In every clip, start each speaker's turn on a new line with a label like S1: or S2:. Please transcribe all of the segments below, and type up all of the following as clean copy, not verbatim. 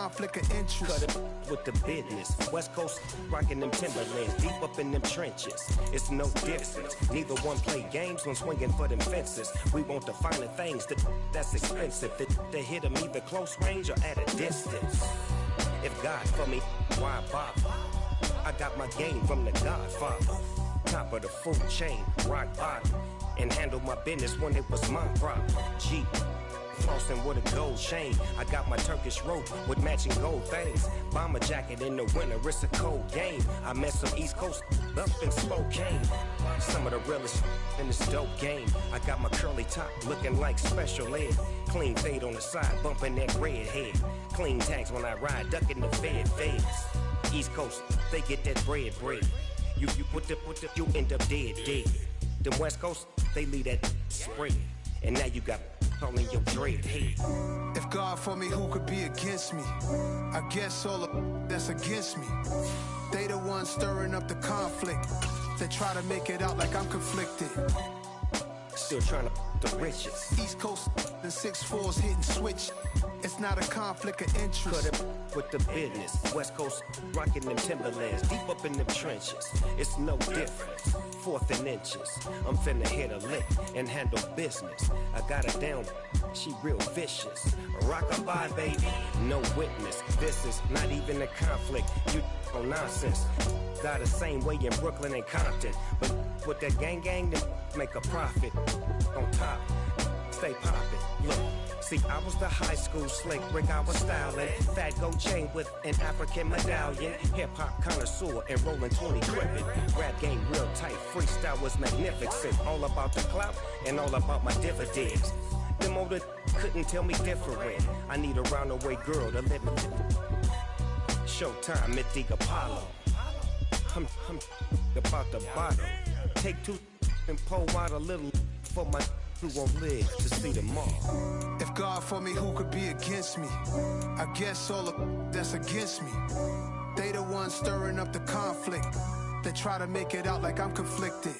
S1: conflict of interest.
S2: Cut it with the business. West Coast rocking them Timberlands, deep up in them trenches. It's no difference. Neither one play games when swinging for them fences. We want the finer things that's expensive. They hit them either close range or at a distance. If God for me, why bother? I got my game from the Godfather. Top of the food chain, rock bottom. And handle my business when it was my problem. G. Flossing with a gold chain. I got my Turkish rope with matching gold things. Bomber jacket in the winter, it's a cold game. I met some East Coast up in Spokane. Some of the realest in this dope game. I got my curly top looking like special ed. Clean fade on the side, bumping that red head. Clean tags when I ride, ducking the feds. East Coast, they get that bread. You you end up dead. Then West Coast, they leave that spread. And now you got all in your dread head.
S1: If God for me, who could be against me? I guess all the that's against me. They the ones stirring up the conflict. They try to make it out like I'm conflicted.
S2: Still trying to the riches.
S1: East Coast and 6'4's hitting switch. It's not a conflict of interest.
S2: Cut it with the business. West Coast rocking them Timberlands, deep up in them trenches. It's no difference. Fourth and inches. I'm finna hit a lick and handle business. I got her down, she real vicious. Rock-a-bye, baby, no witness. This is not even a conflict. You on nonsense. Got the same way in Brooklyn and Compton. But with that gang, then make a profit. On top, stay poppin'. Look. See, I was the high school slick Rick, I was styling. Fat gold chain with an African medallion. Hip-hop connoisseur and rolling 20 crippin'. Rap game real tight, freestyle was magnificent. All about the clout and all about my dividends. Them older couldn't tell me different. I need a roundaway girl to let me Showtime, Mythic Apollo. I'm about the bottom. Take two and pour out a little for my who won't live to see tomorrow.
S1: If God for me, who could be against me? I guess all the that's against me. They the ones stirring up the conflict. They try to make it out like I'm conflicted.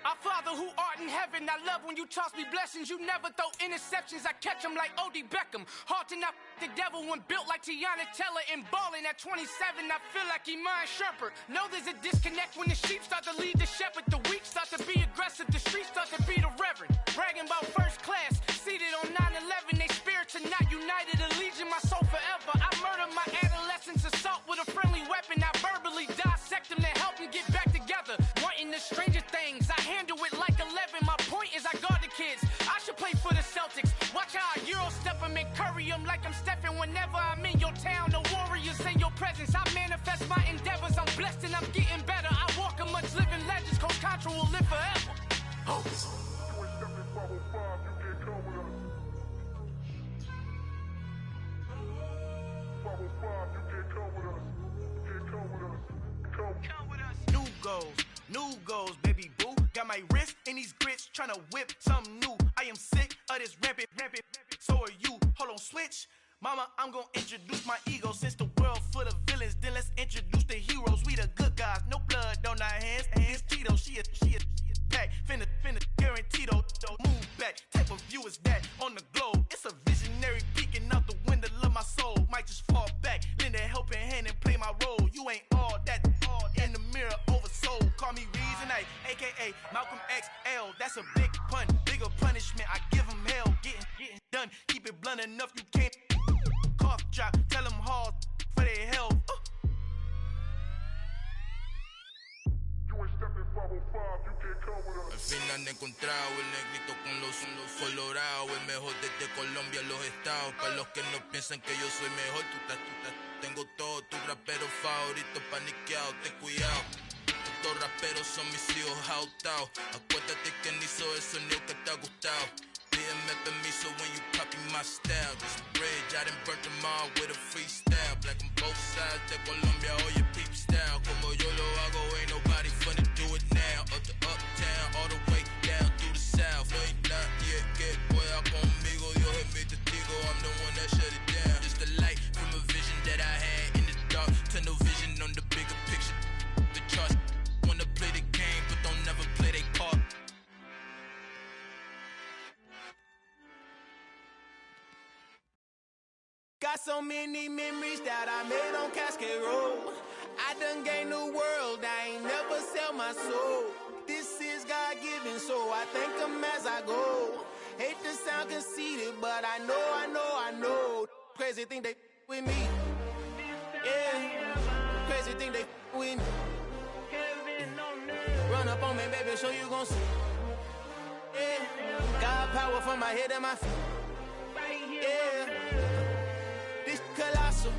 S3: Our Father who art in heaven, I love when you toss me blessings. You never throw interceptions, I catch them like O.D. Beckham. Hard to not the devil when built like Tiana Teller. And balling at 27, I feel like Iman Shumpert. Know there's a disconnect when the sheep start to lead the shepherd. The weak start to be aggressive, the streets start to be the reverend. Bragging about first class, seated on 9/11. They spirits are not united, a legion, my soul forever. I murder my adolescence, assault with a friendly weapon. I verbally dissect them to help them get back together. Wanting the stranger things, I handle it like 11. My point is I guard the kids. I should play for the Celtics. Watch how I Euro step them and curry them like I'm stepping. Whenever I'm in your town, the warriors in your presence. I manifest my endeavors. I'm blessed and I'm getting better. I walk amongst living legends. Coach Contra will live forever.
S4: New goals, baby boo. Got my wrist in these grits, tryna whip something new. I am sick of this rampant. So are you. Hold on, switch. Mama, I'm gonna introduce my ego. Since the world full of villains, then let's introduce the heroes. We the good guys, no blood on our hands. Hands Tito, she a pack. Finna guarantee though. Move back. Type of view is that on the globe? It's a visionary peeking out the window of my soul. Might just fall back, lend a helping hand and play my role. You ain't all that in the mirror oversold. Call me Reason A, aka Malcolm XL. That's a big pun, bigger punishment. I give him hell, getting done. Keep it blunt enough, you can't cough drop. Tell them hard for their health.
S5: Al fin han encontrado el negrito con los colorados, el mejor desde Colombia, los estados. Para los que no piensan que yo soy mejor, tengo todos tus raperos favoritos paniqueados, ten cuidado. Estos raperos son mis hijos jautados. Acuérdate que ni hizo el sonido que te ha gustado. Pídeme permiso when you copy my style. This bridge, I done burnt them all with a freestyle. Black on both sides de Colombia, oye peep style. Como yo lo hago, ain't nobody finna do it now. Up to uptown, all the way down through the south. No hay nadie que pueda conmigo, Dios es mi testigo. I'm the one that shut it down. Just the light from a vision that I had in the dark. Tunnel vision on the bigger picture.
S6: so many memories that I made on Cascade Road. I done gained the world, I ain't never sell my soul. This is God-given, so I thank him as I go. Hate to sound conceited, but I know. Crazy thing they with me. Yeah, crazy thing they with me. Run up on me, baby, so you gon' see. Yeah, God power from my head and my feet. Yeah, this colossal.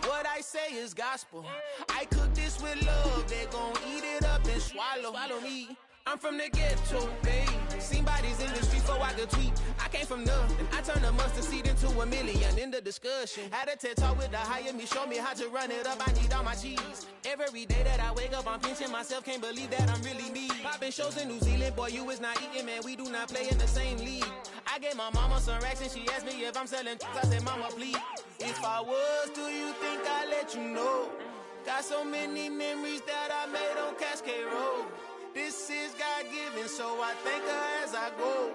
S6: What I say is gospel. I cook this with love. They gon' eat it up and swallow me. I'm from the ghetto, babe. Seen bodies in the streets before I could tweet. I came from nothing. I turned a mustard seed into $1 million in the discussion. Had a TED talk with the higher me, show me how to run it up. I need all my cheese. Every day that I wake up, I'm pinching myself. Can't believe that I'm really me. Popping shows in New Zealand, boy, you is not eating, man. We do not play in the same league. I gave my mama some racks and she asked me if I'm selling. I said, mama, please. If I was, do you think I'd let you know? Got so many memories that I made on Cascade Road. This is God-given, so I thank her as I go.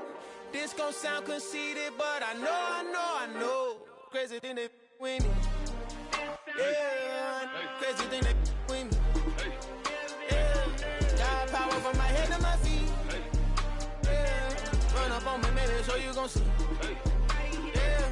S6: This gon' sound conceited, but I know. Crazy thing they with me. Yeah, crazy thing they with me. Yeah, God power from my head to my feet. Yeah, run up on me, maybe, so you gon' see. Yeah.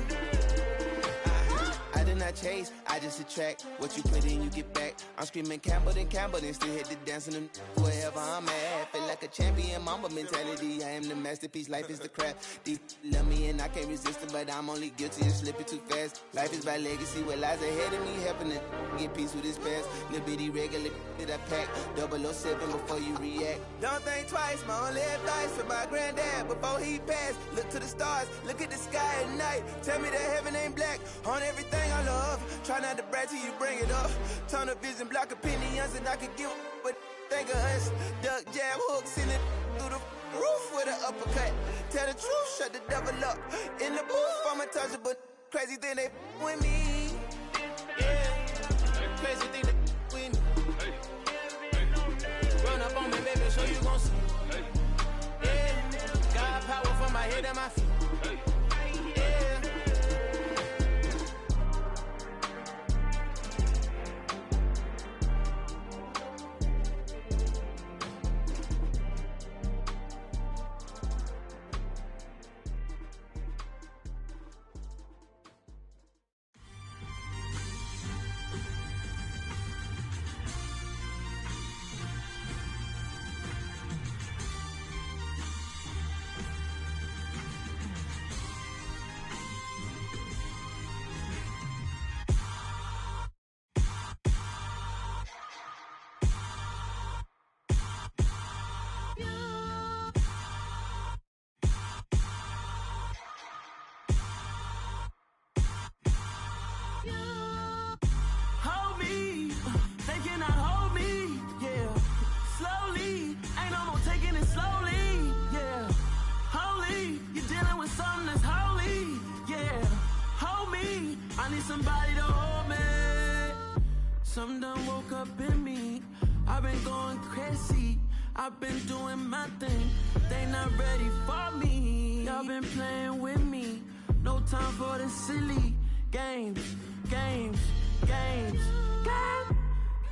S6: I did not chase, I just attract. What you put in, you get back. I'm screaming Campbell, then still hit the dance and them wherever I'm at. Feel like a champion, mamba mentality. I am the masterpiece, life is the crap. Deep love me and I can't resist it, but I'm only guilty of slipping too fast. Life is by legacy, what lies ahead of me, helping to get peace with this past. Little bitty regular that I pack, 007 before you react. Don't think twice, my only advice for my granddad before he passed. Look to the stars, look at the sky at night. Tell me that heaven ain't black on everything I love. Try not to brag till you bring it up. Tunnel vision, block opinions, and I could give but think of us. Duck, jab, hooks in it through the roof with an uppercut. Tell the truth, shut the devil up. In the booth, I'm untouchable. Crazy thing they with me. Yeah, crazy thing they with me. Run up on me, baby, so you gon' see. Yeah, God power from my head and my feet. Yeah. Somebody to hold me. Some done woke up in me. I've been going crazy. I've been doing my thing. They not ready for me. Y'all been playing with me. No time for the silly games.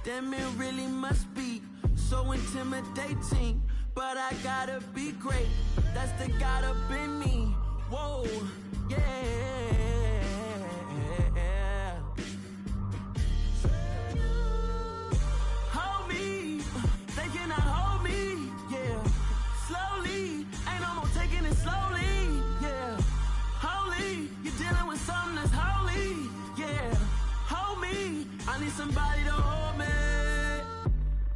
S6: Damn, it really must be so intimidating. But I gotta be great. That's the God up in me. Whoa, yeah. Somebody to hold me.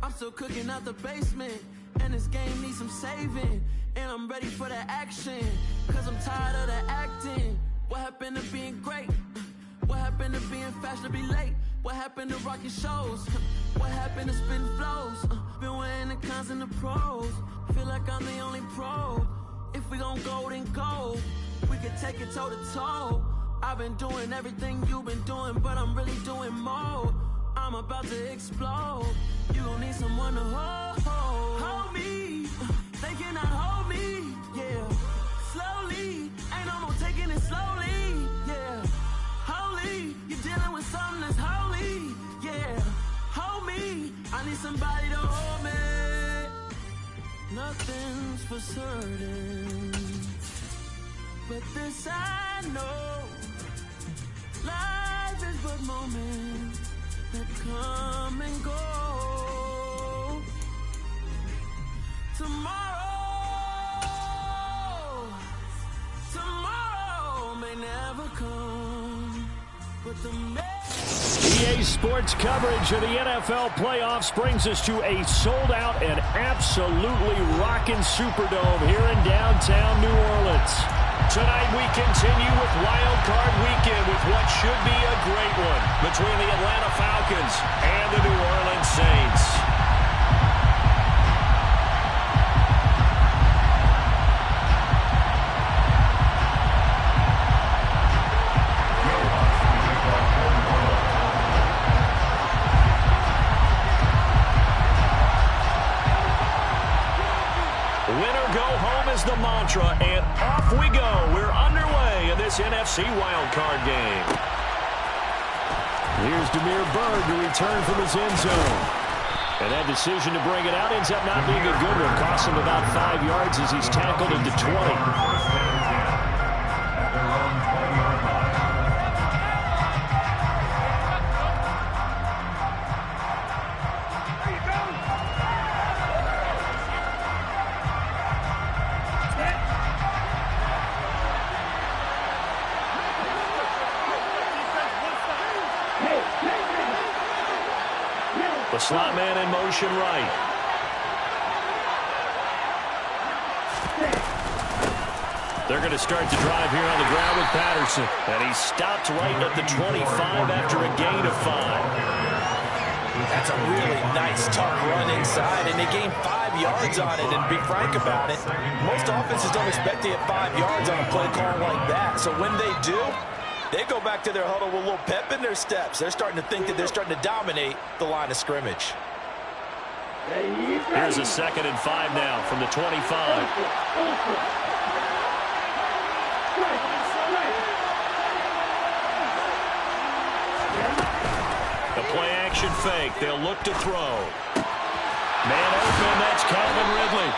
S6: I'm still cooking out the basement, and this game needs some saving. And I'm ready for the action, cause I'm tired of the acting. What happened to being great? What happened to being fashionably late? What happened to rocking shows? What happened to spitting flows? Been wearing the cons and the pros. Feel like I'm the only pro. If we gon' go, then go. We could take it toe to toe. I've been doing everything you've been doing, but I'm really doing more. I'm about to explode. You gon' need someone to hold me. They cannot hold me, yeah. Slowly, ain't no more taking it slowly, yeah. Holy, you I need somebody to hold me. Nothing's for certain, but this I know. Life is but moments that come and go. Tomorrow may never come, but the
S7: EA Sports coverage of the NFL playoffs brings us to a sold-out and absolutely rocking Superdome here in downtown New Orleans. Tonight we continue with Wild Card Weekend with what should be a great one between the Atlanta Falcons and the New Orleans Saints. The mantra, and off we go. We're underway in this NFC wildcard game. Here's Damiere Byrd to return from his end zone. And that decision to bring it out ends up not being a good one. Costs him about 5 yards as he's tackled into 20. The slot man in motion right. They're going to start the drive here on the ground with Patterson. And he stopped right at the 25 after a gain of 5.
S8: That's a really nice, tough run inside, and they gained 5 yards on it. And be frank about it, most offenses don't expect to get 5 yards on a play call like that. So when they do, they go back to their huddle with a little pep in their steps. They're starting to think that they're starting to dominate the line of scrimmage.
S7: Here's a 2nd and 5 now from the 25. The play-action fake. They'll look to throw. Man open, that's Calvin Ridley.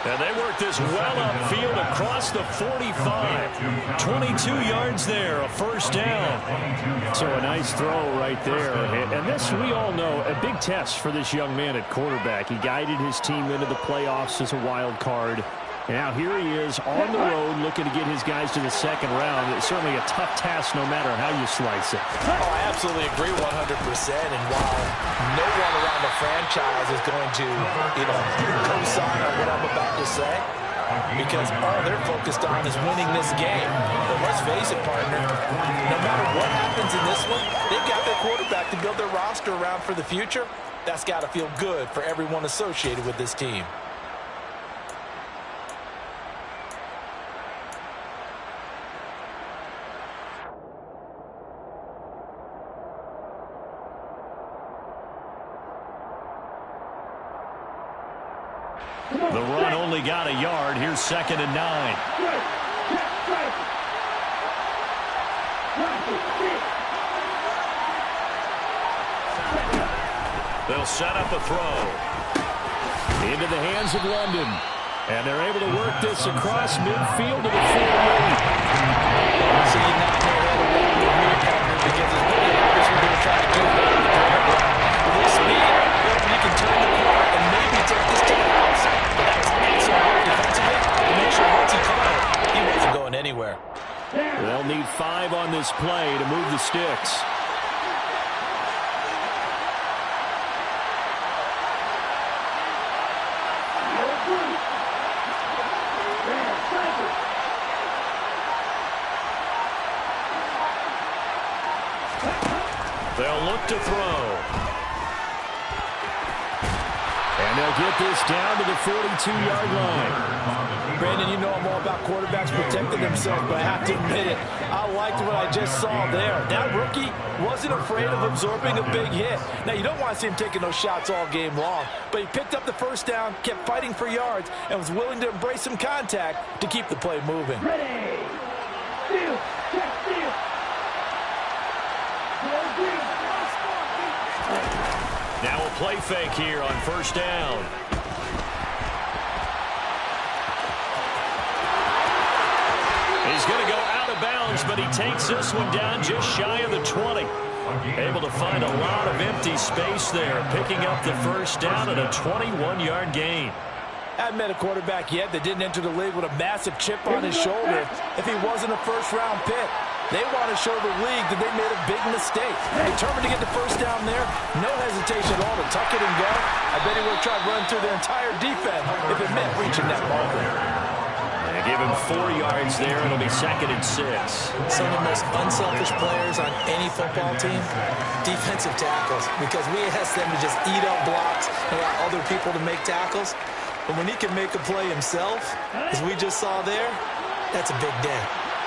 S7: And they work this well upfield across the 45. 22 yards there, a first down. So a nice throw right there. And this, we all know, a big test for this young man at quarterback. He guided his team into the playoffs as a wild card. And now here he is on the road looking to get his guys to the 2nd round. It's certainly a tough task no matter how you slice it.
S8: Oh, I absolutely agree 100%. And while no one around the franchise is going to, co-sign on what I'm about to say, because all they're focused on is winning this game. But let's face it, partner, no matter what happens in this one, they've got their quarterback to build their roster around for the future. That's got to feel good for everyone associated with this team.
S7: The run only got a yard. Here's 2nd and 9. They'll set up a throw. Into the hands of London. And they're able to work this across midfield to the 48.
S8: So you not know how to run with me, partner, because it's pretty obvious what they're trying to do. With this speed, you can turn the corner and maybe take this to the outside. But that's excellent work defensively to make sure once he caught it, he wasn't going anywhere.
S7: They'll need 5 on this play to move the sticks. They'll look to throw. And they'll get this down to the 42-yard line.
S8: Brandon, you know I'm all about quarterbacks protecting themselves, but I have to admit it, I liked what I just saw there. That rookie wasn't afraid of absorbing a big hit. Now, you don't want to see him taking those shots all game long, but he picked up the first down, kept fighting for yards, and was willing to embrace some contact to keep the play moving.
S9: Ready. Steal. Check steal.
S7: Now a play fake here on first down. He's going to go out of bounds, but he takes this one down just shy of the 20. Able to find a lot of empty space there, picking up the first down at a 21-yard gain.
S8: I haven't met a quarterback yet that didn't enter the league with a massive chip on his shoulder if he wasn't a first-round pick. They want to show the league that they made a big mistake. Determined to get the first down there, no hesitation at all to tuck it and go. I bet he would have tried running through their entire defense if it meant reaching that marker.
S7: They give him 4 yards there. It'll be 2nd and 6.
S8: Some of the most unselfish players on any football team, defensive tackles, because we ask them to just eat up blocks and allow other people to make tackles. But when he can make a play himself, as we just saw there, that's a big day.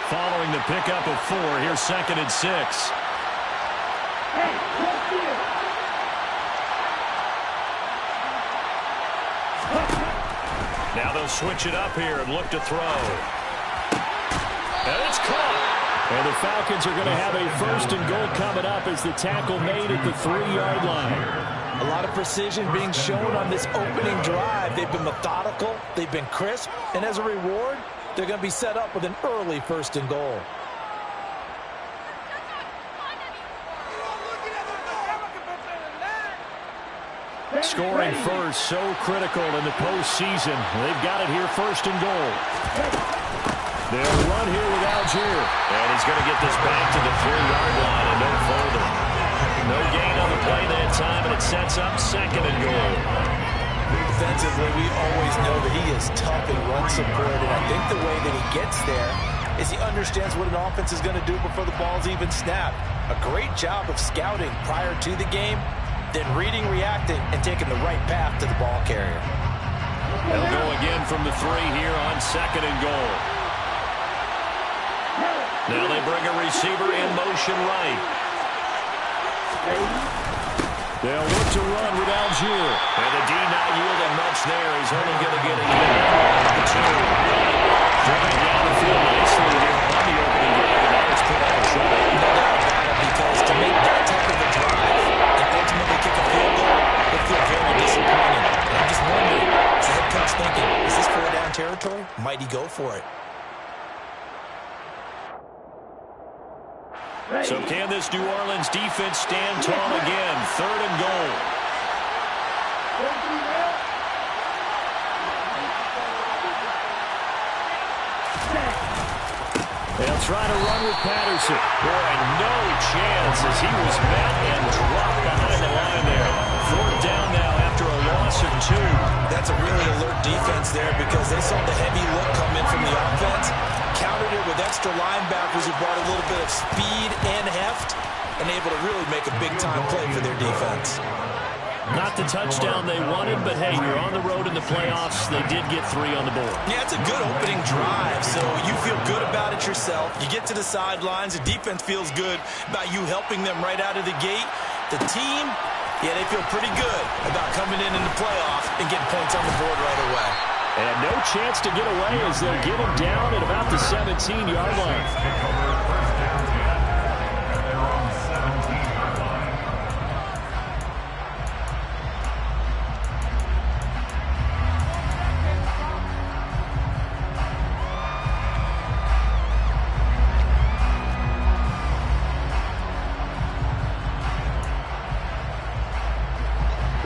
S7: Following the pickup of 4, here's 2nd and 6. Now they'll switch it up here and look to throw. And it's caught. And the Falcons are going to have a 1st and goal coming up as the tackle made at the 3-yard line.
S8: A lot of precision being shown on this opening drive. They've been methodical, they've been crisp, and as a reward, they're going to be set up with an early 1st and goal.
S7: Scoring first, so critical in the postseason. They've got it here, 1st and goal. They'll run here with Algier. And he's going to get this back to the 3-yard line and no further. No gain on the play that time, and it sets up 2nd and goal.
S8: Defensively, we always know that he is tough in run support, and I think the way that he gets there is he understands what an offense is going to do before the ball's even snapped. A great job of scouting prior to the game, then reading, reacting, and taking the right path to the ball carrier.
S7: They'll go again from the 3 here on 2nd and goal. Now they bring a receiver in motion right. They'll look to run with Algier. And the D not yielding much there. He's only going to get a yard on the 2. Driving down the field nicely here on the opening drive, and now it's put out of trouble.
S8: No doubt about it, because to make that type of a drive and ultimately kick a field goal, it feels very disappointing. And I'm just wondering, is the head coach thinking, is this 4-down territory? Might he go for it?
S7: So can this New Orleans defense stand tall again? 3rd and goal. They'll try to run with Patterson. Boy, no chance as he was met and dropped behind the line there. 4th down now after a loss of 2.
S8: That's a really alert defense there because they saw the heavy look come in from the offense. Countered it with extra linebackers who brought a little bit of speed and heft and able to really make a big-time play for their defense.
S7: Not the touchdown they wanted, but hey, you're on the road in the playoffs. They did get 3 on the board.
S8: Yeah, it's a good opening drive, so you feel good about it yourself. You get to the sidelines, the defense feels good about you helping them right out of the gate. The team, yeah, they feel pretty good about coming in the playoffs and getting points on the board right away.
S7: And no chance to get away as they'll get him down at about the 17-yard line.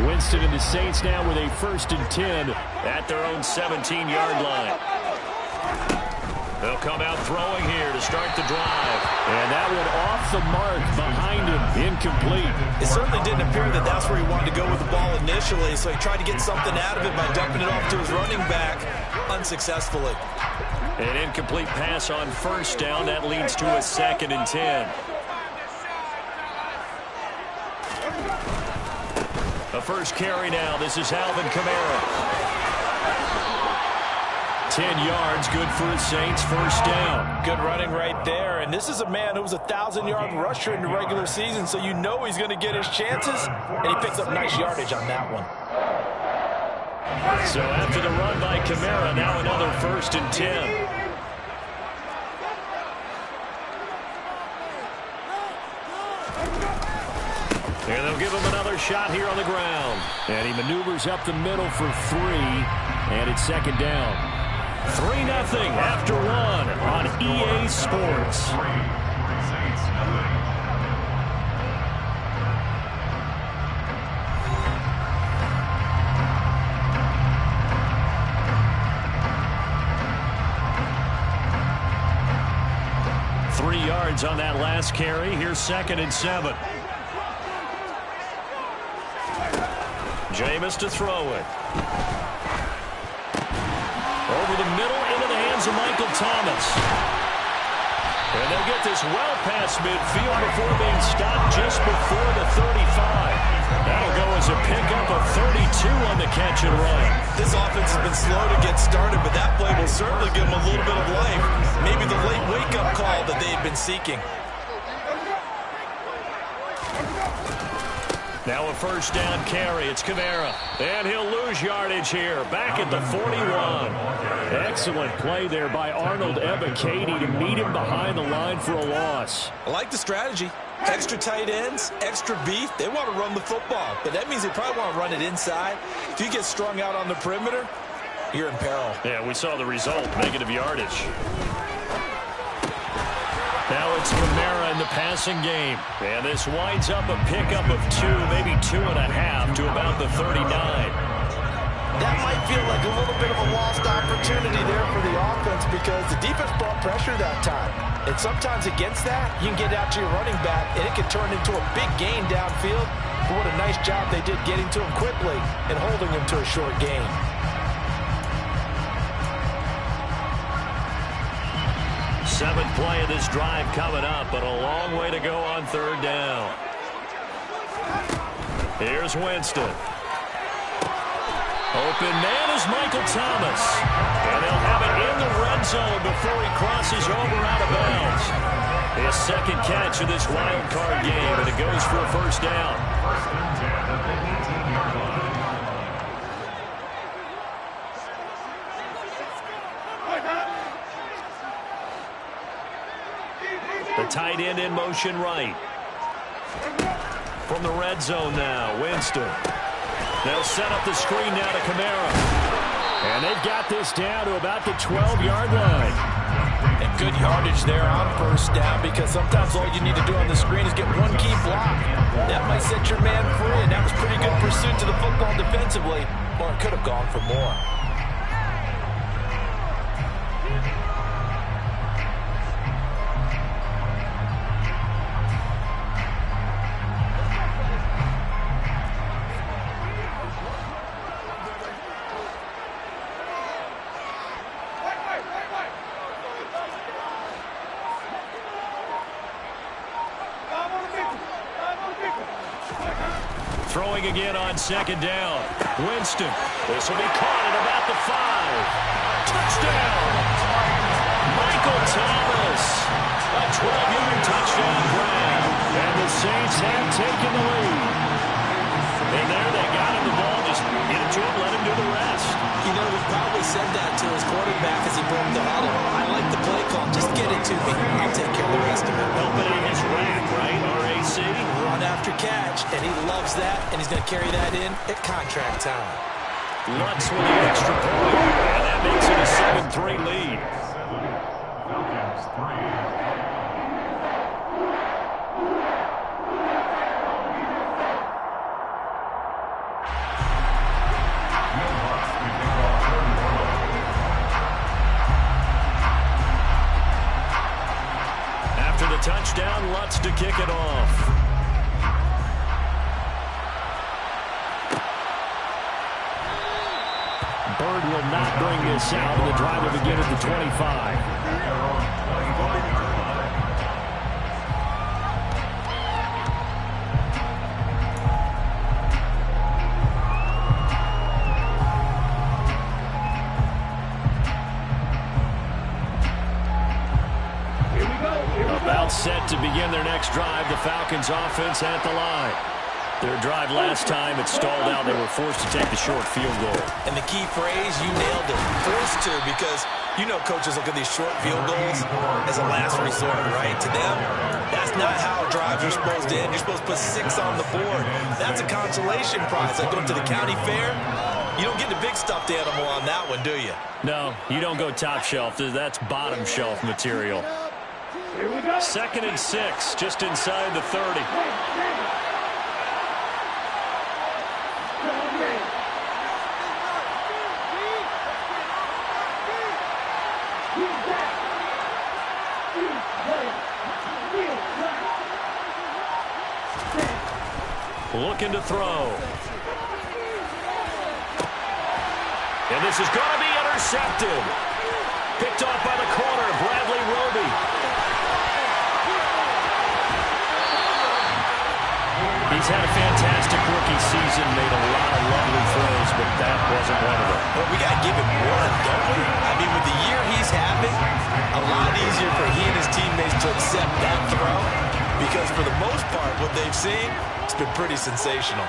S7: Winston and the Saints now with a 1st and 10 at their own 17-yard line. They'll come out throwing here to start the drive. And that one off the mark behind him, incomplete.
S8: It certainly didn't appear that that's where he wanted to go with the ball initially, so he tried to get something out of it by dumping it off to his running back unsuccessfully.
S7: An incomplete pass on 1st down. That leads to a 2nd and 10. A first carry now. This is Alvin Kamara. 10 yards, good for the Saints, 1st down.
S8: Good running right there. And this is a man who was a 1,000-yard rusher in the regular season, so you know he's going to get his chances. And he picks up nice yardage on that one.
S7: So after the run by Kamara, now another 1st and 10. And they'll give him another shot here on the ground. And he maneuvers up the middle for 3, and it's second down. 3-0 after 1 on EA Sports. On that last carry. Here's 2nd and 7. Jameis to throw it. Over the middle into the hands of Michael Thomas. And they'll get this well past midfield before being stopped just before the 35. That'll go as a pickup of 32 on the catch and run.
S8: This offense has been slow to get started, but that play will certainly give them a little bit of life. Maybe the late wake-up call that they've been seeking.
S7: Now a first down carry. It's Kamara. And he'll lose yardage here. Back at the 41. Excellent play there by Arnold Ebiketie to meet him behind the line for a loss.
S8: I like the strategy. Extra tight ends, extra beef. They want to run the football, but that means they probably want to run it inside. If you get strung out on the perimeter, you're in peril.
S7: Yeah, we saw the result, negative yardage. Now it's Kamara in the passing game. And this winds up a pickup of 2, maybe 2.5 to about the 39.
S8: That might feel like a little bit of a lost opportunity there for the offense because the defense brought pressure that time. And sometimes against that, you can get out to your running back, and it can turn into a big gain downfield. But what a nice job they did getting to him quickly and holding him to a short gain.
S7: Seventh play of this drive coming up, but a long way to go on 3rd down. Here's Winston. Open man is Michael Thomas. And they'll have it in the red zone before he crosses over out of bounds. His 2nd catch of this wild card game, and it goes for a first down. The tight end in motion right. From the red zone now, Winston. They'll set up the screen now to Kamara. And they've got this down to about the 12-yard line.
S8: And good yardage there on first down because sometimes all you need to do on the screen is get one key block. That might set your man free, and that was pretty good pursuit to the football defensively, or it could have gone for more.
S7: Throwing again on 2nd down. Winston. This will be caught at about the 5. Touchdown! Michael Thomas. A 12-yard touchdown grab. And the Saints have taken the lead. And there they got him the ball. Just get it to him, let him do the rest.
S8: You know, he probably said that to his quarterback as he broke the huddle. I like the play call. Just get it to me. I'll take care of the rest of it.
S7: Helping in his rack, right? RAC.
S8: Run after catch, and he loves that, and he's going to carry that in at contract time.
S7: Lutz with the extra point, and that makes it a 7-3 lead. After the touchdown, Lutz to kick it off. Bird will not bring this out, and the drive will begin at the 25. About set to begin their next drive, the Falcons offense at the line. Their drive last time, it stalled out. They were forced to take the short field goal.
S8: And the key phrase, you nailed it, forced to, because you know coaches look at these short field goals as a last resort, right? To them, that's not how drives are supposed to end. You're supposed to put 6 on the board. That's a consolation prize. Like going to the county fair, you don't get the big stuffed animal on that one, do you?
S7: No, you don't go top shelf. That's bottom shelf material. 2nd and 6, just inside the 30. Looking to throw. And this is going to be intercepted. Picked off by the corner, Bradley Roby. He's had a fantastic rookie season, made a lot of lovely throws, but that wasn't one of them.
S8: Well, we got to give him one, don't we? I mean, with the year he's having, a lot easier for he and his teammates to accept that throw, because for the most part, what they've seen, it's been pretty sensational.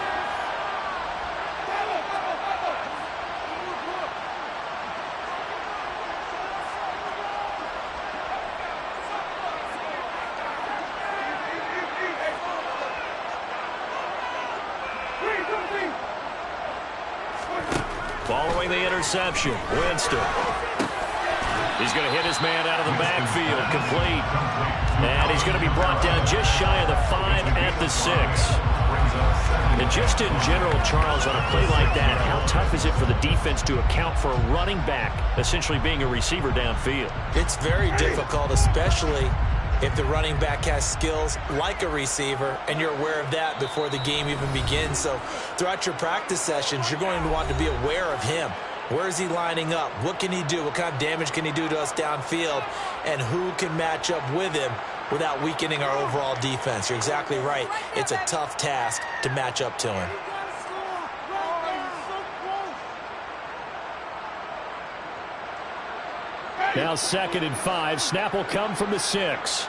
S7: Following the interception, Winston. He's going to hit his man out of the backfield, complete. And he's going to be brought down just shy of the 5 at the 6. And just in general, Charles, on a play like that, how tough is it for the defense to account for a running back essentially being a receiver downfield?
S8: It's very difficult, especially if the running back has skills like a receiver, and you're aware of that before the game even begins. So throughout your practice sessions, you're going to want to be aware of him. Where is he lining up? What can he do? What kind of damage can he do to us downfield? And who can match up with him without weakening our overall defense? You're exactly right. It's a tough task to match up to him.
S7: Now 2nd and 5. Snap will come from the 6.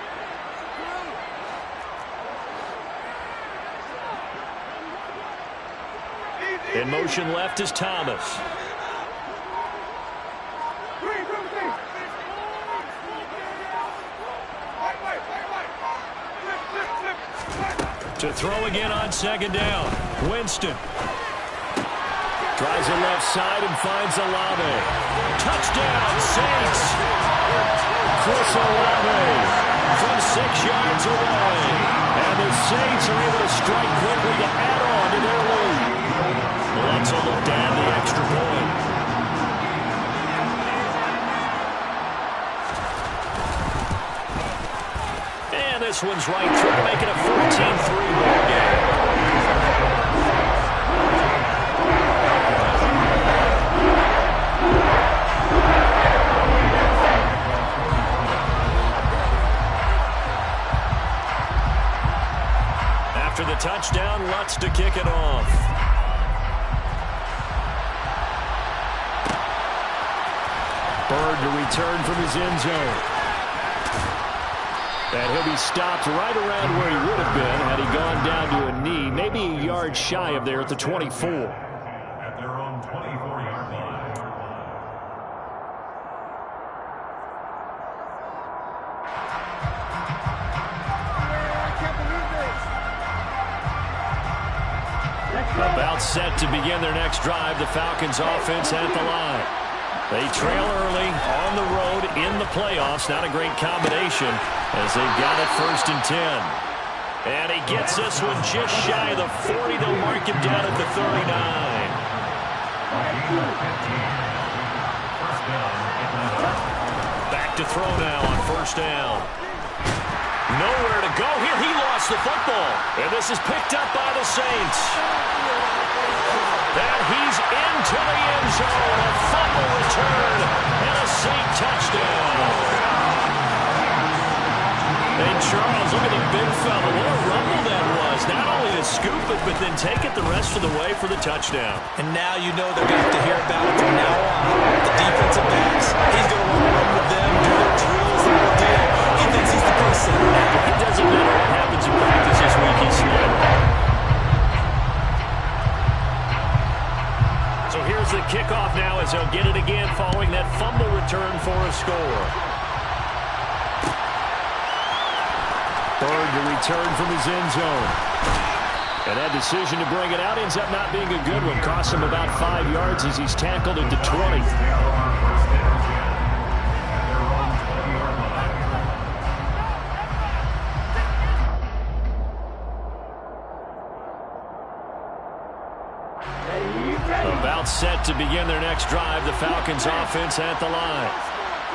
S7: In motion left is Thomas. To throw again on 2nd down. Winston. Drives it left side and finds Olave. Touchdown, Saints. Chris Olave from 6 yards away. And the Saints are able to strike quickly to add on to their lead. Let's look down the extra point. And this one's right through to make it a 14-3 ball game. After the touchdown, Lutz to kick it off. Bird to return from his end zone. And he'll be stopped right around where he would have been had he gone down to a knee, maybe a yard shy of there at the 24.
S10: At their own 24-yard line.
S7: About set to begin their next drive, the Falcons offense at the line. They trail early on the road in the playoffs. Not a great combination as they've got it 1st and 10. And he gets this one just shy of the 40. They'll mark him down at the 39. Back to throw now on 1st down. Nowhere to go here. He lost the football. And this is picked up by the Saints. And he's into the end zone. A fumble return and a Saint touchdown. And Charles, look at the big fella. What a rumble that was. Not only to scoop it, but then take it the rest of the way for the touchdown.
S8: And now you know they're going to have to hear about it from now on. The defensive backs, he's going to want to run with them, do their drills, the whole deal. He thinks he's the pace setter now.
S7: It doesn't matter what happens in practice this week. He's slipped. There's the kickoff now as he'll get it again following that fumble return for a score. Bird to return from his end zone. And that decision to bring it out ends up not being a good one. Costs him about 5 yards as he's tackled at the 20. About set to begin their next drive. The Falcons offense at the line.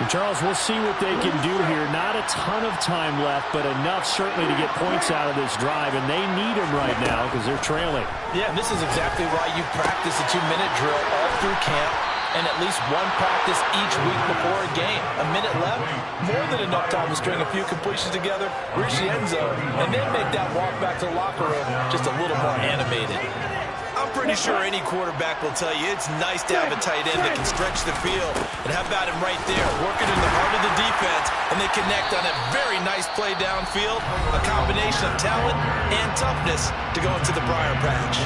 S11: And Charles, we'll see what they can do here. Not a ton of time left, but enough certainly to get points out of this drive, and they need them right now because they're trailing.
S8: Yeah, and this is exactly why you practice a 2-minute drill all through camp and at least one practice each week before a game. A minute left, more than enough time to string a few completions together, reach the end zone, and then make that walk back to the locker room just a little more animated.
S12: I'm pretty sure any quarterback will tell you it's nice to have a tight end that can stretch the field. And how about him right there, working in the heart of the defense, and they connect on a very nice play downfield, a combination of talent and toughness to go into the briar patch.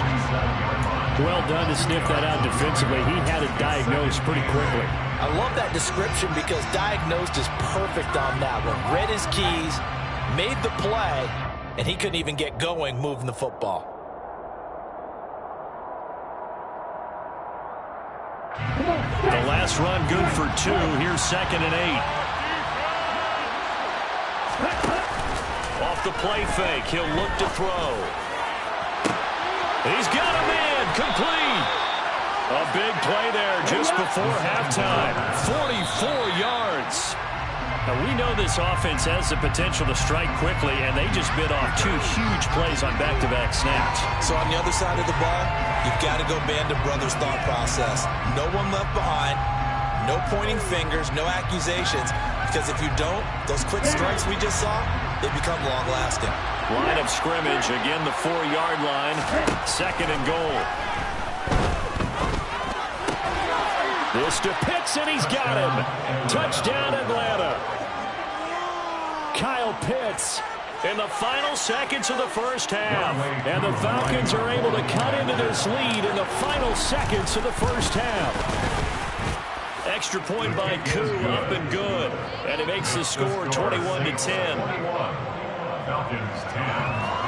S11: Well done to sniff that out defensively. He had it diagnosed pretty quickly.
S8: I love that description because diagnosed is perfect on that one. Read his keys, made the play, and he couldn't even get going moving the football.
S7: The last run good for 2. Here's 2nd and 8. Off the play fake. He'll look to throw. He's got a man. Complete. A big play there just before halftime. 44 yards. Now, we know this offense has the potential to strike quickly, and they just bit off 2 huge plays on back-to-back snaps.
S12: So on the other side of the ball, you've got to go Band of Brothers thought process. No one left behind, no pointing fingers, no accusations, because if you don't, those quick strikes we just saw, they become long-lasting.
S7: Line of scrimmage, again the 4-yard line, 2nd and goal. This to Pitts, and he's got him. Touchdown, Atlanta. Kyle Pitts in the final seconds of the first half. And the Falcons are able to cut into this lead in the final seconds of the first half. Extra point by Koo, up and good. And it makes the score 21-10.
S10: Falcons 10.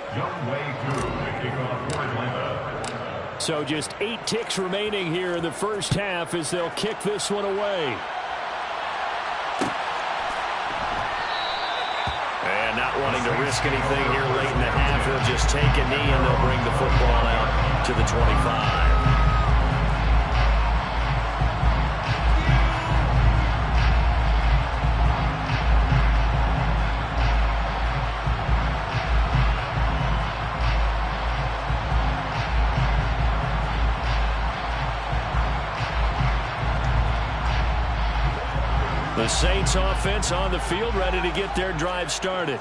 S10: Younghoe Koo to kick off for Atlanta.
S11: So just 8 ticks remaining here in the first half as they'll kick this one away.
S7: And not wanting to risk anything here late in the half, he'll just take a knee and they'll bring the football out to the 25. The Saints offense on the field, ready to get their drive started.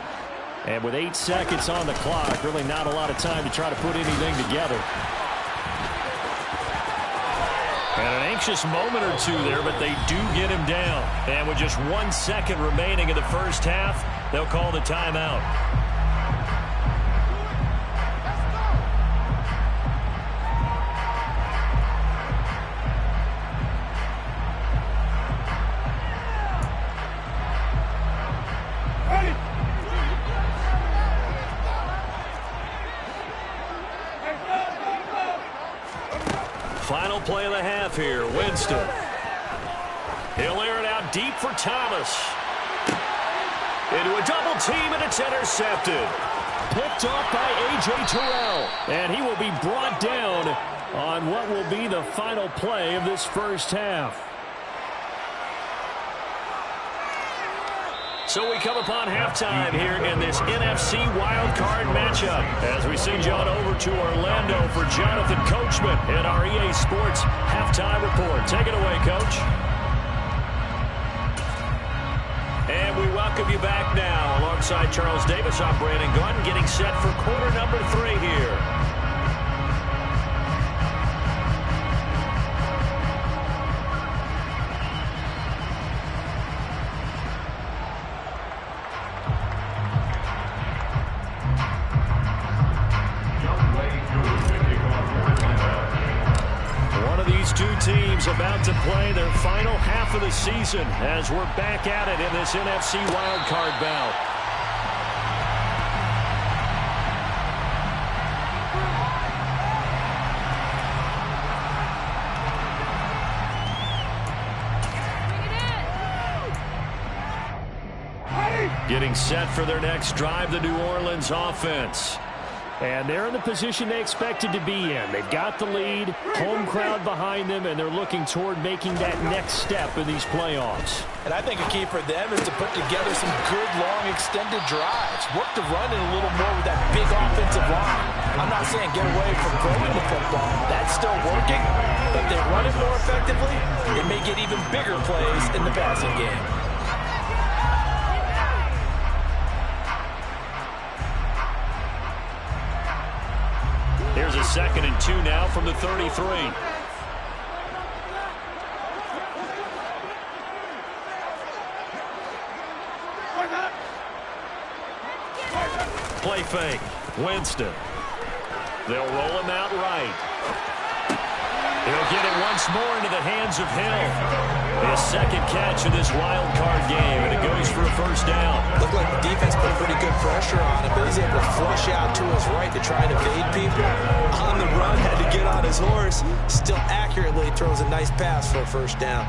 S7: And with 8 seconds on the clock, really not a lot of time to try to put anything together. And an anxious moment or 2 there, but they do get him down. And with just 1 second remaining in the first half, they'll call the timeout. Final play of the half here. Winston. He'll air it out deep for Thomas. Into a double team, and it's intercepted. Picked off by A.J. Terrell. And he will be brought down on what will be the final play of this first half. So we come upon halftime here in this NFC wildcard matchup as we send you on over to Orlando for Jonathan Coachman in our EA Sports halftime report. Take it away, Coach. And we welcome you back now alongside Charles Davis. I'm Brandon Gunn getting set for quarter number 3 here. teams about to play their final half of the season as we're back at it in this NFC wildcard bout. Getting set for their next drive, the New Orleans offense.
S11: And they're in the position they expected to be in. They've got the lead, home crowd behind them, and they're looking toward making that next step in these playoffs.
S8: And I think a key for them is to put together some good, long, extended drives. Work the run in a little more with that big offensive line. I'm not saying get away from throwing the football. That's still working. But if they run it more effectively, they may get even bigger plays in the passing game.
S7: Here's a 2nd and 2 now from the 33. Play fake. Winston. They'll roll him out right. He'll get it once more into the hands of Hill. His 2nd catch of this wild card game, and it goes for a first down.
S8: Looked like the defense put pretty good pressure on him, but he's able to flush out to his right to try and evade people. On the run, had to get on his horse. Still accurately throws a nice pass for a first down.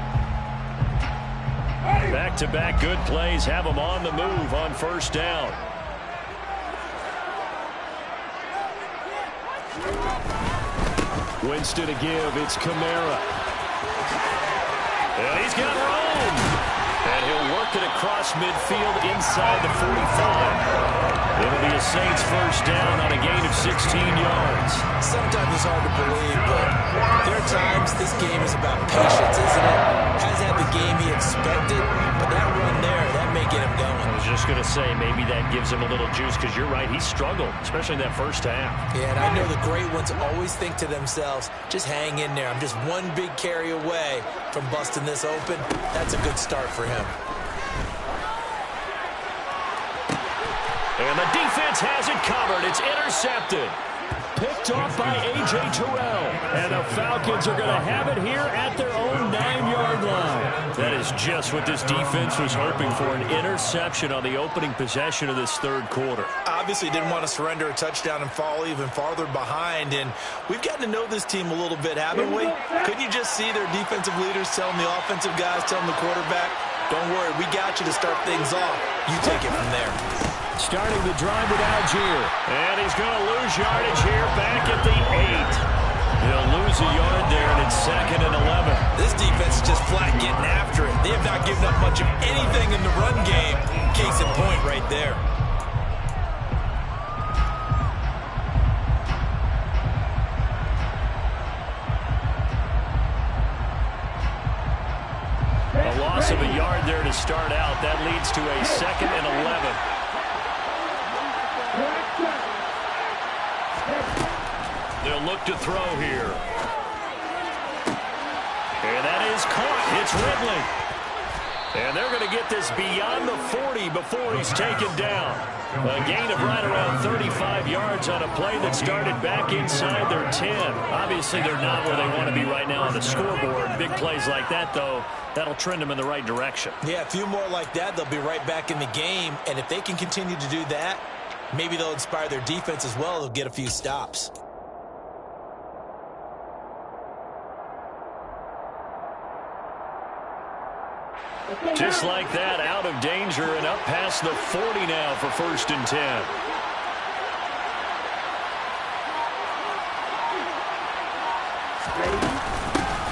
S7: Back-to-back good plays have him on the move on first down. Winston to give. It's Kamara. And he's got room. And he'll work it across midfield inside the 45. It'll be a Saints first down on a gain of 16 yards.
S8: Sometimes it's hard to believe, but there are times this game is about patience, isn't it? Hasn't had the game he expected, but that run there, that may get him going.
S7: I was just going to say, maybe that gives him a little juice, because you're right, he struggled, especially in that first half.
S8: Yeah, and I know the great ones always think to themselves, just hang in there. I'm just one big carry away from busting this open. That's a good start for him.
S7: And the defense has it covered. It's intercepted. Picked off by A.J. Terrell. And the Falcons are going to have it here at their own 9-yard line. That is just what this defense was hoping for, an interception on the opening possession of this third quarter.
S8: Obviously didn't want to surrender a touchdown and fall even farther behind. And we've gotten to know this team a little bit, haven't we? Couldn't you just see their defensive leaders telling the offensive guys, telling the quarterback, don't worry, we got you to start things off. You take it from there.
S11: Starting the drive with Algier.
S7: And he's going to lose yardage here back at the 8. He'll lose a yard there, and it's 2nd and 11.
S8: This defense is just flat getting after it. They have not given up much of anything in the run game. Case in point right there.
S7: A loss of a yard there to start out. That leads to a 2nd and 11. They'll look to throw here. And that is caught. It's Ridley. And they're going to get this beyond the 40 before he's taken down. A gain of right around 35 yards on a play that started back inside their 10. Obviously, they're not where they want to be right now on the scoreboard. Big plays like that, though, that'll trend them in the right direction.
S8: Yeah, a few more like that, they'll be right back in the game. And if they can continue to do that, maybe they'll inspire their defense as well. They'll get a few stops.
S7: Just like that, out of danger and up past the 40 now for 1st and 10.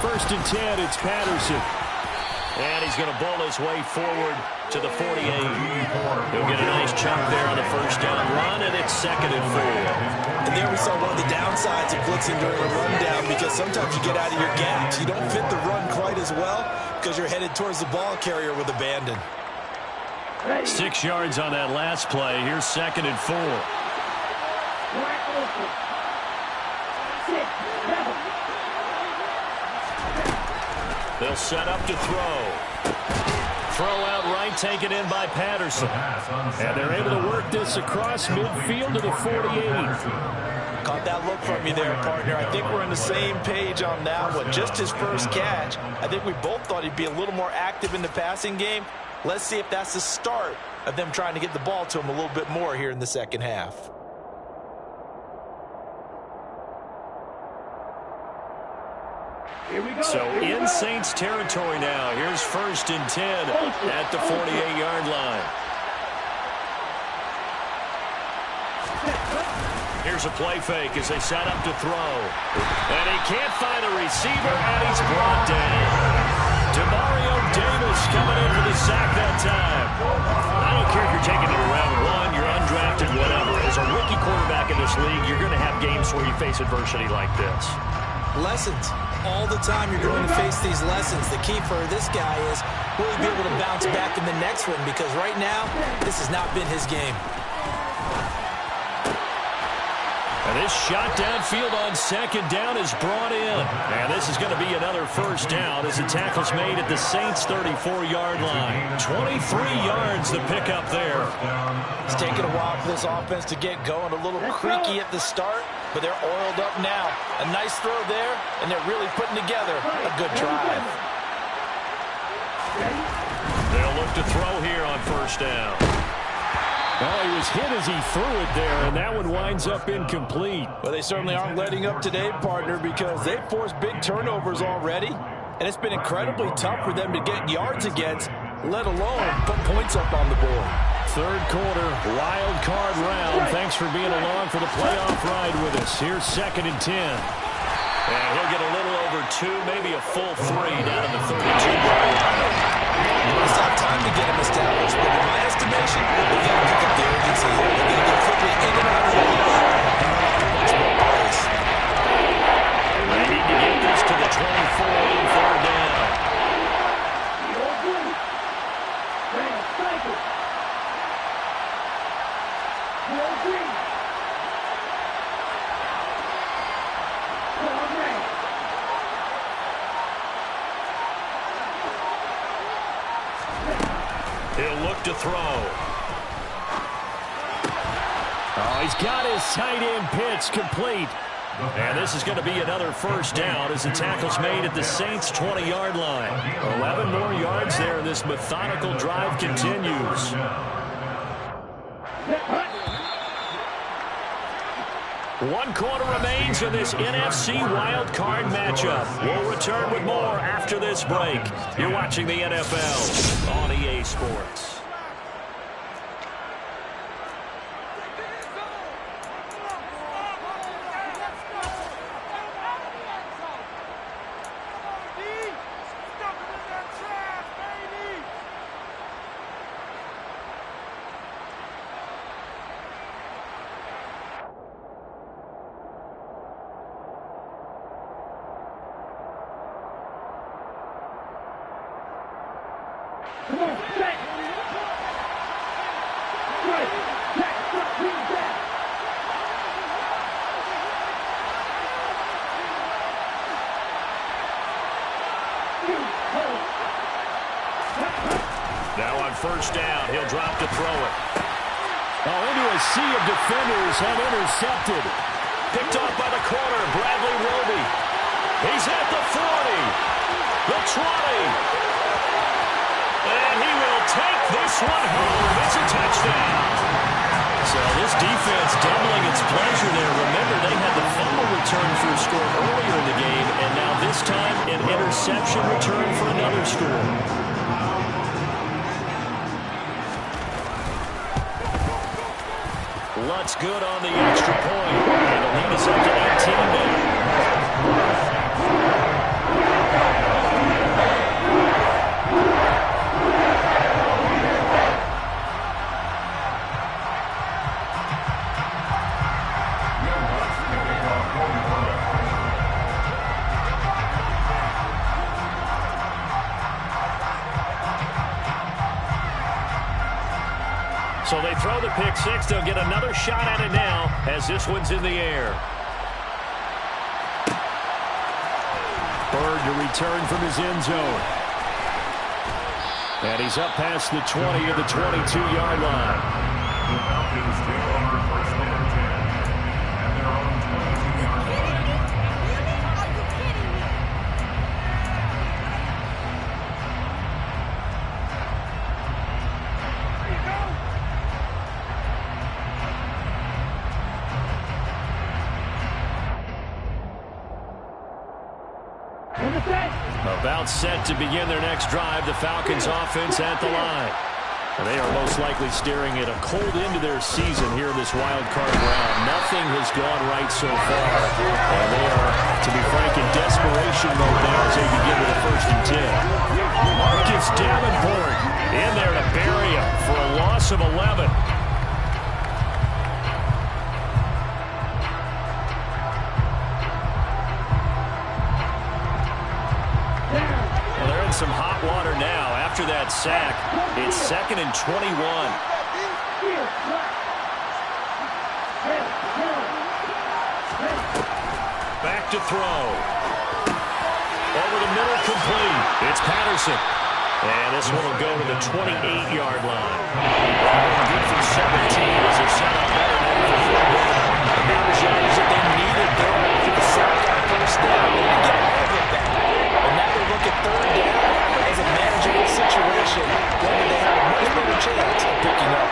S7: First and 10, it's Patterson. And he's going to bull his way forward to the 48. He'll get a nice chunk there on the first down run, and it's 2nd and 4.
S8: And there we saw one of the downsides of blitzing during a rundown, because sometimes you get out of your gaps. You don't fit the run quite as well because you're headed towards the ball carrier with abandon.
S7: 6 yards on that last play. Here's 2nd and 4. They'll set up to throw. Throw out right, taken in by Patterson. And they're able to work this across midfield to the 48.
S8: Caught that look from you there, partner. I think we're on the same page on that one. Just his first catch. I think we both thought he'd be a little more active in the passing game. Let's see if that's the start of them trying to get the ball to him a little bit more here in the second half.
S7: So in Saints territory now. Here's 1st and 10 at the 48-yard line. Here's a play fake as they set up to throw. And he can't find a receiver, and he's brought down. Demario Davis coming in for the sack that time. I don't care if you're taking it in round 1, you're undrafted, whatever. As a rookie quarterback in this league, you're going to have games where you face adversity like this.
S8: Lessons. All the time you're going to face these lessons. The key for this guy is really be able to bounce back in the next one, because right now, this has not been his game.
S7: And this shot downfield on 2nd down is brought in. And this is going to be another 1st down as the tackle's made at the Saints' 34-yard line. 23 yards the pickup there.
S8: It's taken a while for this offense to get going. A little creaky at the start, but they're oiled up now. A nice throw there, and they're really putting together a good drive.
S7: They'll look to throw here on 1st down.
S11: Well, he was hit as he threw it there, and that one winds up incomplete.
S8: Well, they certainly aren't letting up today, partner, because they've forced big turnovers already, and it's been incredibly tough for them to get yards against, let alone put points up on the board.
S11: 3rd quarter, wild card round. Thanks for being along for the playoff ride with us. Here's 2nd and 10.
S7: And he'll get a little over 2, maybe a full 3 down at the 32-yard line.
S8: It's not time to get him established, but in my estimation, they've got to pick up the urgency here. They're going to get quickly in and out of the line. Much more place.
S7: They need to get this to the 24 on 3rd down. He'll look to throw.
S11: Oh, he's got his tight end pitch complete.
S7: And this is going to be another 1st down as the tackle's made at the Saints' 20-yard line. 11 more yards there, and this methodical drive continues. One quarter remains in this NFC wild card matchup. We'll return with more after this break. You're watching the NFL on EA Sports.
S9: Come on, set. Right, back, back.
S7: Now on 1st down, he'll drop to throw it.
S11: Oh, into a sea of defenders and intercepted.
S7: Picked off by the corner, Bradley Roby. He's at the 40, the 20. And he will take this one home. It's a touchdown. So this defense doubling its pleasure there. Remember, they had the fumble return for a score earlier in the game, and now this time an interception return for another score. Lutz good on the extra point. And the lead is up to 18 now. So they throw the pick six. They'll get another shot at it now as this one's in the air.
S11: Bird to return from his end zone. And he's up past the 20 of the 22-yard line.
S10: The Falcons take over 1st and 10 at their own 20.
S11: About set to begin their next drive, the Falcons offense at the line. And they are most likely staring at a cold end to their season here in this wild card round. Nothing has gone right so far. And they are, to be frank, in desperation mode now as they begin with a 1st and 10. Marcus Davenport in there to bury him for a loss of 11. Some hot water now after that sack. It's 2nd and 21. Back to throw. Over the middle, complete. It's Patterson. And this one will go to the 28-yard line. Good for 17 as they're set up better now for 4 down. The number of yards that they needed there after the sack on 1st down. They didn't get all of it back. And now they look at 3rd down as a manageable situation. Whether they have a much better chance of picking up.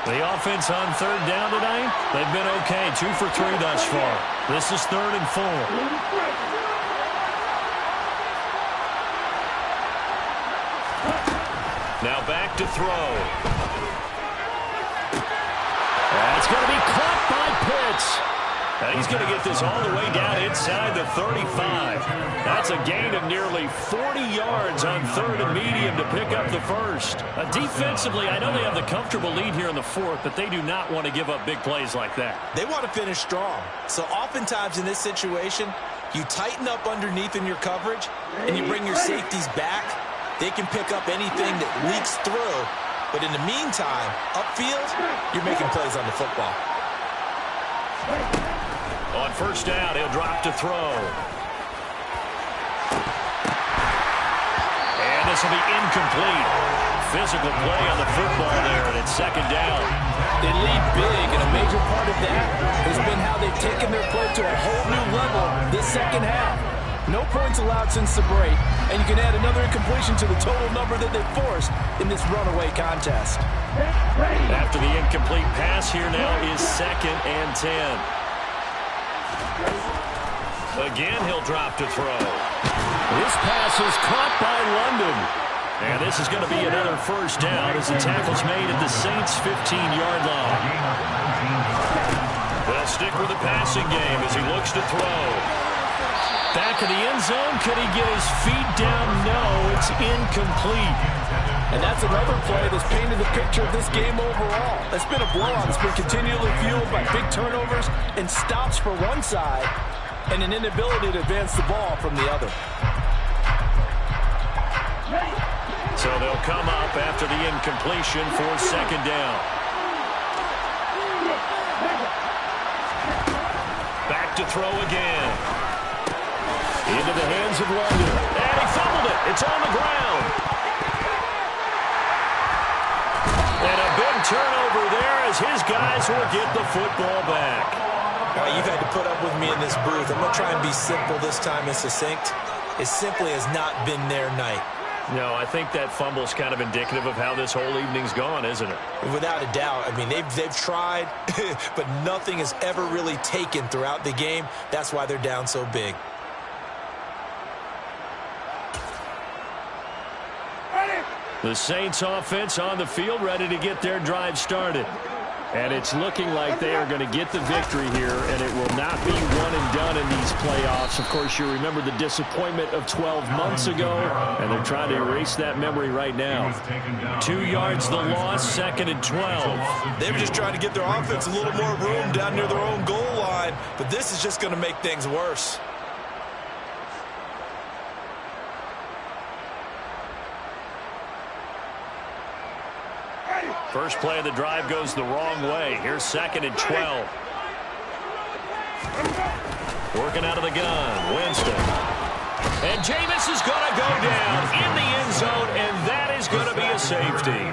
S11: The offense on 3rd down tonight, they've been okay. 2 for 3 thus far. This is 3rd and 4. Now back to throw. That's going to be caught by Pitts. And he's going to get this all the way down inside the 35. That's a gain of nearly 40 yards on 3rd and medium to pick up the 1st. Defensively, I know they have the comfortable lead here in the 4th, but they do not want to give up big plays like that.
S8: They want to finish strong. So oftentimes in this situation, you tighten up underneath in your coverage, and you bring your safeties back. They can pick up anything that leaks through. But in the meantime, upfield, you're making plays on the football.
S11: On 1st down, he'll drop to throw. And this will be incomplete. Physical play on the football there, and it's 2nd down.
S8: They lead big, and a major part of that has been how they've taken their play to a whole new level this 2nd half. No points allowed since the break, and you can add another incompletion to the total number that they forced in this runaway contest.
S11: After the incomplete pass, here now is 2nd and 10. Again, he'll drop to throw. This pass is caught by London. And this is going to be another 1st down as the tackle's made at the Saints' 15-yard line. They'll stick with the passing game as he looks to throw. Back in the end zone. Could he get his feet down? No, it's incomplete.
S8: And that's another play that's painted the picture of this game overall. It's been a blowout. It's been continually fueled by big turnovers and stops for one side and an inability to advance the ball from the other.
S11: So they'll come up after the incompletion for 2nd down. Back to throw again. Into the hands of London. And he fumbled it. It's on the ground. And a big turnover there as his guys will get the football back.
S8: You've had to put up with me in this booth. I'm going to try and be simple this time and succinct. It simply has not been their night.
S11: No, I think that fumble's kind of indicative of how this whole evening's gone, isn't it?
S8: Without a doubt. I mean, they've tried, but nothing has ever really taken throughout the game. That's why they're down so big.
S11: The Saints offense on the field ready to get their drive started. And it's looking like they are going to get the victory here, and it will not be one and done in these playoffs. Of course, you remember the disappointment of 12 months ago, and they're trying to erase that memory right now. 2 yards the loss, 2nd and 12.
S8: They were just trying to get their offense a little more room down near their own goal line, but this is just going to make things worse.
S11: First play of the drive goes the wrong way. Here's 2nd and 12. Working out of the gun, Winston. And Jameis is going to go down in the end zone, and that is going to be a safety.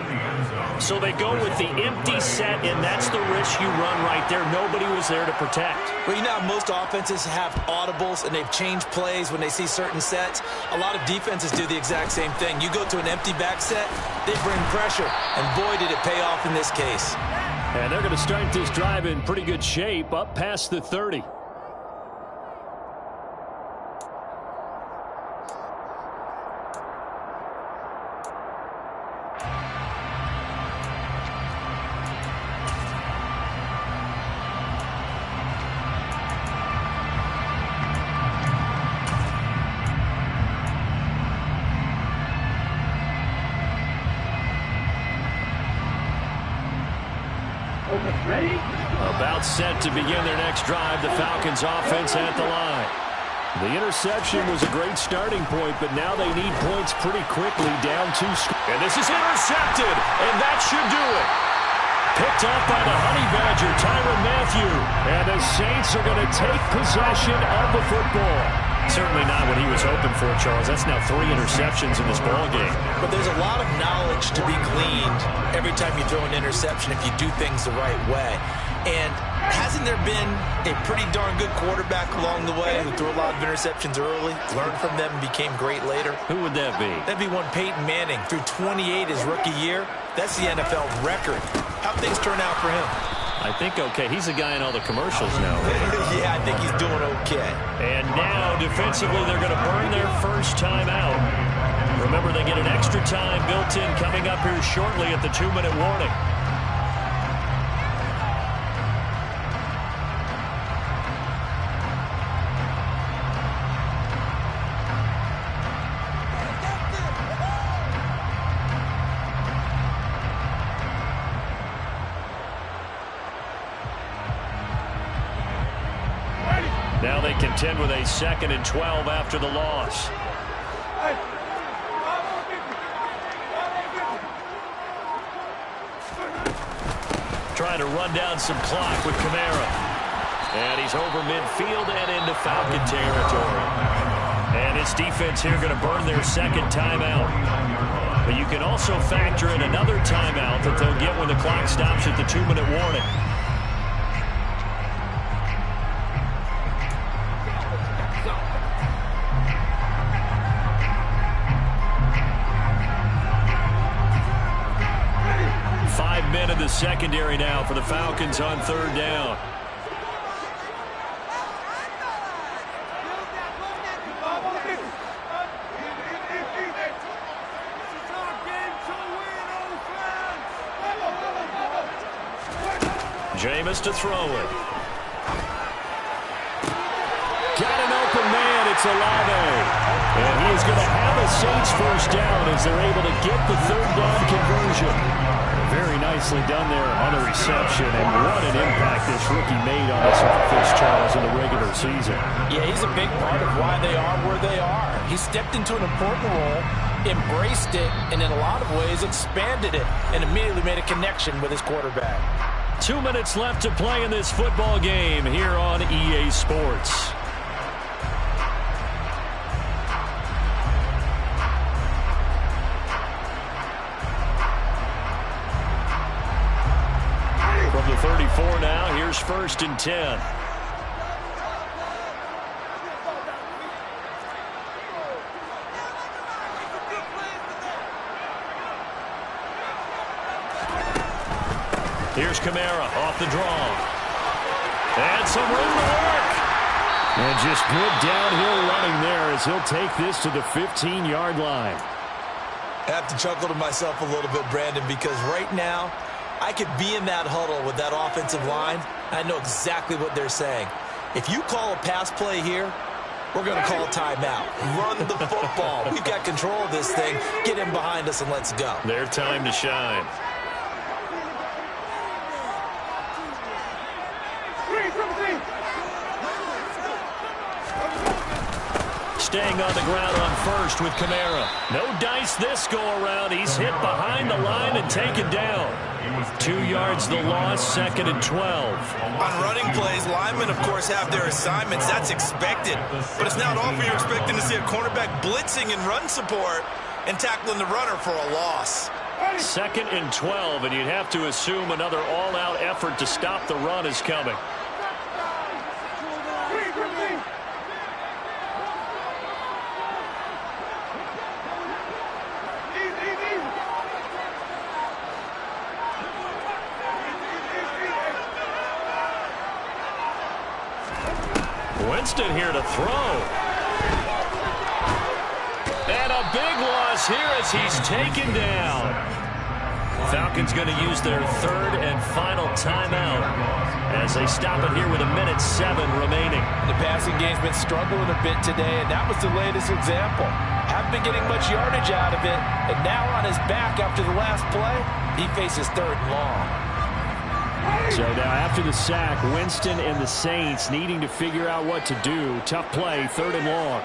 S11: So they go with the empty set, and that's the risk you run right there. Nobody was there to protect.
S8: Well, you know, most offenses have audibles, and they've changed plays when they see certain sets. A lot of defenses do the exact same thing. You go to an empty back set, they bring pressure, and boy, did it pay off in this case.
S11: And they're going to start this drive in pretty good shape, up past the 30.
S7: About set to begin their next drive, the Falcons offense at the line. The interception was a great starting point, but now they need points pretty quickly, down 2 scores. And this is intercepted, and that should do it. Picked off by the Honey Badger, Tyrann Mathieu. And the Saints are going to take possession of the football. Certainly not what he was hoping for, Charles. That's now 3 interceptions in this ballgame.
S8: But there's a lot of knowledge to be gleaned every time you throw an interception if you do things the right way. And hasn't there been a pretty darn good quarterback along the way who threw a lot of interceptions early, learned from them, and became great later?
S7: Who would that be?
S8: That'd be one Peyton Manning. Threw 28 his rookie year. That's the NFL record. How'd things turn out for him?
S7: I think okay. He's a guy in all the commercials now.
S8: Yeah, I think he's doing okay.
S7: And now, defensively, they're going to burn their first time out. Remember, they get an extra time built in coming up here shortly at the 2-minute warning. Now they contend with a 2nd and 12 after the loss. Trying to run down some clock with Kamara. And he's over midfield and into Falcon territory. And his defense here going to burn their 2nd timeout. But you can also factor in another timeout that they'll get when the clock stops at the 2-minute warning. Men in the secondary now for the Falcons on 3rd down. Jameis to throw it. Got an open man. It's Olave. And he is going to have a Saints first down as they're able to get the 3rd down conversion. Very nicely done there on the reception, and what an impact this rookie made on this offense, Charles, in the regular season.
S8: Yeah, he's a big part of why they are where they are. He stepped into an important role, embraced it, and in a lot of ways expanded it, and immediately made a connection with his quarterback.
S7: 2 minutes left to play in this football game here on EA Sports. From the 34 now, here's 1st and 10. Here's Kamara off the draw. And some room to work. And just good downhill running there as he'll take this to the 15-yard line.
S8: I have to chuckle to myself a little bit, Brandon, because right now I could be in that huddle with that offensive line. I know exactly what they're saying. If you call a pass play here, we're going to call a timeout. Run the football. We've got control of this thing. Get in behind us and let's go.
S7: Their time to shine. Staying on the ground on 1st with Kamara. No dice this go-around. He's hit behind the line and taken down. 2 yards the loss, 2nd and 12.
S12: On running plays, linemen, of course, have their assignments. That's expected. But it's not often you're expecting to see a cornerback blitzing in run support and tackling the runner for a loss.
S7: 2nd and 12, and you'd have to assume another all-out effort to stop the run is coming. Winston here to throw. And a big loss here as he's taken down. Falcons going to use their 3rd and final timeout as they stop it here with 1:07 remaining.
S8: The passing game's been struggling a bit today, and that was the latest example. Haven't been getting much yardage out of it, and now on his back after the last play, he faces 3rd and long.
S7: So now after the sack, Winston and the Saints needing to figure out what to do. Tough play, 3rd and long.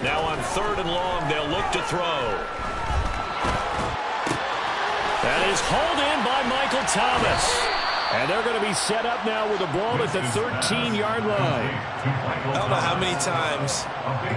S11: Now on 3rd and long, they'll look to throw. That is hauled in by Michael Thomas. And they're going to be set up now with a ball at the 13-yard line.
S12: I don't know how many times,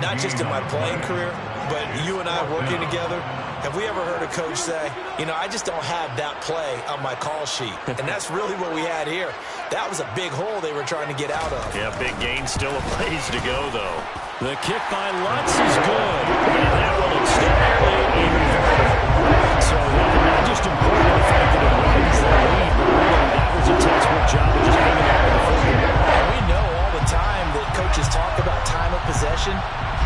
S12: not just in my playing career, but you and I working together, have we ever heard a coach say, you know, I just don't have that play on my call sheet. And that's really what we had here. That was a big hole they were trying to get out of.
S11: Yeah, big gain, still a ways to go, though.
S7: The kick by Lutz is good. And that will instead narrowly be reversed. So not just important the fact that it widens the lead, but really that was a textbook job of just hanging out with the football.
S12: And we know all the time that coaches talk about time of possession.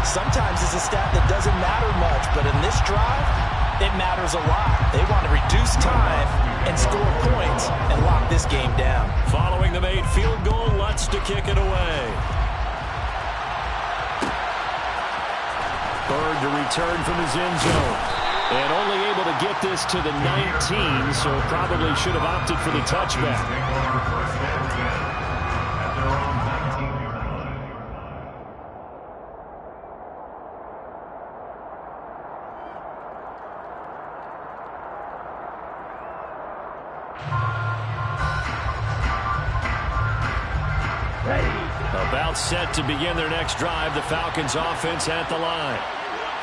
S12: Sometimes it's a stat that doesn't matter much, but in this drive, it matters a lot. They want to reduce time and score points and lock this game down.
S7: Following the made field goal, Lutz to kick it away. Bird to return from his end zone. And only able to get this to the 19, so probably should have opted for the touchback. About set to begin their next drive, the Falcons offense at the line.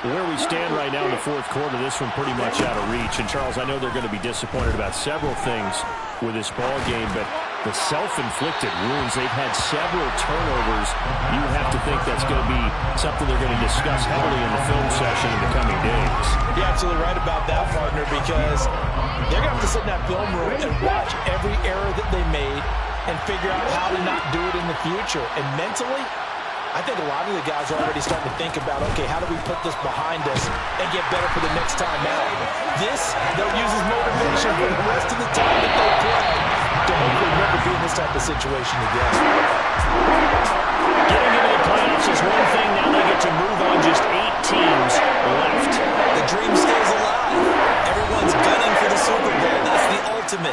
S7: Where we stand right now in the 4th quarter, this one pretty much out of reach. And, Charles, I know they're going to be disappointed about several things with this ball game, but the self-inflicted wounds, they've had several turnovers. You have to think that's going to be something they're going to discuss heavily in the film session in the coming days.
S12: You're absolutely right about that, partner, because they're going to have to sit in that film room and watch every error that they made and figure out how to not do it in the future. And mentally, I think a lot of the guys are already starting to think about, okay, how do we put this behind us and get better for the next time out? This, they'll use as motivation for the rest of the time that they play to hopefully never be in this type of situation again.
S7: Getting into the playoffs is one thing. Now they get to move on